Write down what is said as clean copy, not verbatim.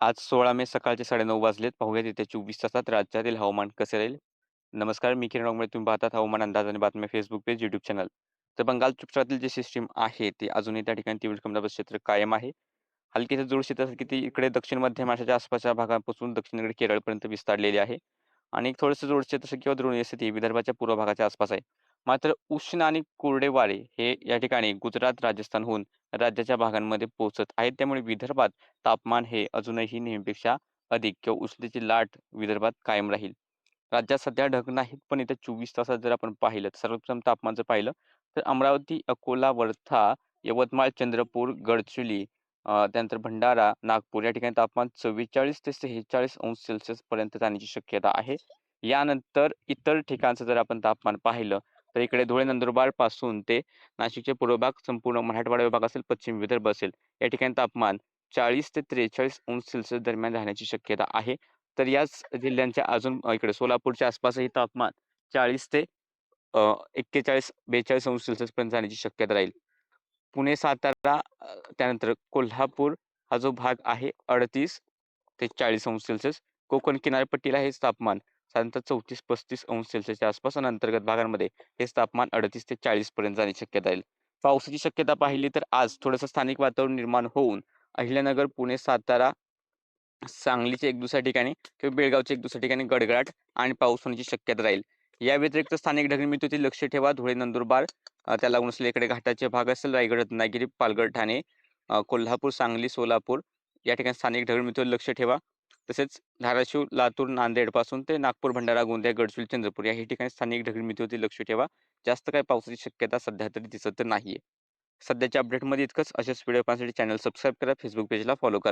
आज 16 मे सकाळचे 9:30 वाजलेत. पाहूयात येत्या 24 तासात राज्यातील हवामान कसे राहील. नमस्कार, मी किरण डोंगरे. तुम्ही पाहतात हवामान अंदाज आणि बातम्या फेसबुक पेज, यूट्यूब चॅनल. तर बंगाल उपसागरातील जी सिस्टीम आहे, ती अजूनही त्या ठिकाणी तीव्र कमी क्षेत्र कायम आहे. हलकी ते जोर शेतासारखी ती इकडे दक्षिण मध्य महाराष्ट्राच्या आसपासच्या भागापासून दक्षिणेकडे केरळपर्यंत विस्तारलेली आहे. आणि थोडंसं जोरचे तसं किंवा द्रोणीय स्थिती विदर्भाच्या पूर्व भागाच्या आसपास आहे. मात्र उष्ण आणि कोरडे वारे हे या ठिकाणी गुजरात, राजस्थानहून राज्याच्या भागांमध्ये पोहोचत आहेत. त्यामुळे विदर्भात तापमान हे अजूनही नेहमीपेक्षा अधिक किंवा उष्णतेची लाट विदर्भात कायम राहील. राज्यात सध्या ढग नाहीत, पण येत्या 24 तासात जर आपण पाहिलं, तर सर्वप्रथम तापमान जर पाहिलं, तर अमरावती, अकोला, वर्धा, यवतमाळ, चंद्रपूर, गडचिरोली, त्यानंतर भंडारा, नागपूर या ठिकाणी तापमान 44 ते 46 अंश सेल्सिअस पर्यंत जाण्याची शक्यता आहे. यानंतर इतर ठिकाणचं जर आपण तापमान पाहिलं, तर इकडे धुळे, नंदुरबार पासून ते नाशिकचे पूर्व भाग, संपूर्ण मराठवाडा विभाग असेल, पश्चिम विदर्भ असेल, या ठिकाणी तापमान 40 ते 43 अंश सेल्सिअस दरम्यान राहण्याची शक्यता आहे. तर याच जिल्ह्यांच्या अजून इकडे सोलापूरच्या आसपासही तापमान 40 ते 41-42 अंश सेल्सिअस पर्यंत जाण्याची शक्यता राहील. पुणे, सातारा, त्यानंतर कोल्हापूर हा जो भाग आहे 38 ते 40 अंश सेल्सिअस. कोकण किनारपट्टीला हेच तापमान साधारणतः 34-35 अंश सेल्सिअसच्या आसपास आणि अंतर्गत भागांमध्ये हेच तापमान 38 ते 40 पर्यंत जाण्याची शक्यता राहील. पावसाची शक्यता पाहिली तर आज थोडंसं स्थानिक वातावरण निर्माण होऊन अहिल्यानगर, पुणे, सातारा, सांगलीच्या 1-दुसऱ्या ठिकाणी किंवा बेळगावच्या 1-दुसऱ्या ठिकाणी गडगडाट आणि पाऊस होण्याची शक्यता राहील. या व्यतिरिक्त स्थानिक ढगमितीवरती लक्ष ठेवा. धुळे, नंदुरबार, त्याला लागून असलेले इकडे घाटाचे भाग असेल, रायगड, रत्नागिरी, पालघर, ठाणे, कोल्हापूर, सांगली, सोलापूर या ठिकाणी स्थानिक ढगमितीवर लक्ष ठेवा. तसेच धाराशिव, लातूर, नांदेड पासून ते नागपूर, भंडारा, गोंदिया, गडचिरोली, चंद्रपूर याही ठिकाणी स्थानिक ढगमितीवरती लक्ष ठेवा. जास्त काही पावसाची शक्यता सध्या तरी दिसत तर नाहीये. सध्याच्या अपडेटमध्ये इतकंच. अशाच व्हिडिओ पाहण्यासाठी चॅनल सबस्क्राईब करा, फेसबुक पेजला फॉलो करा.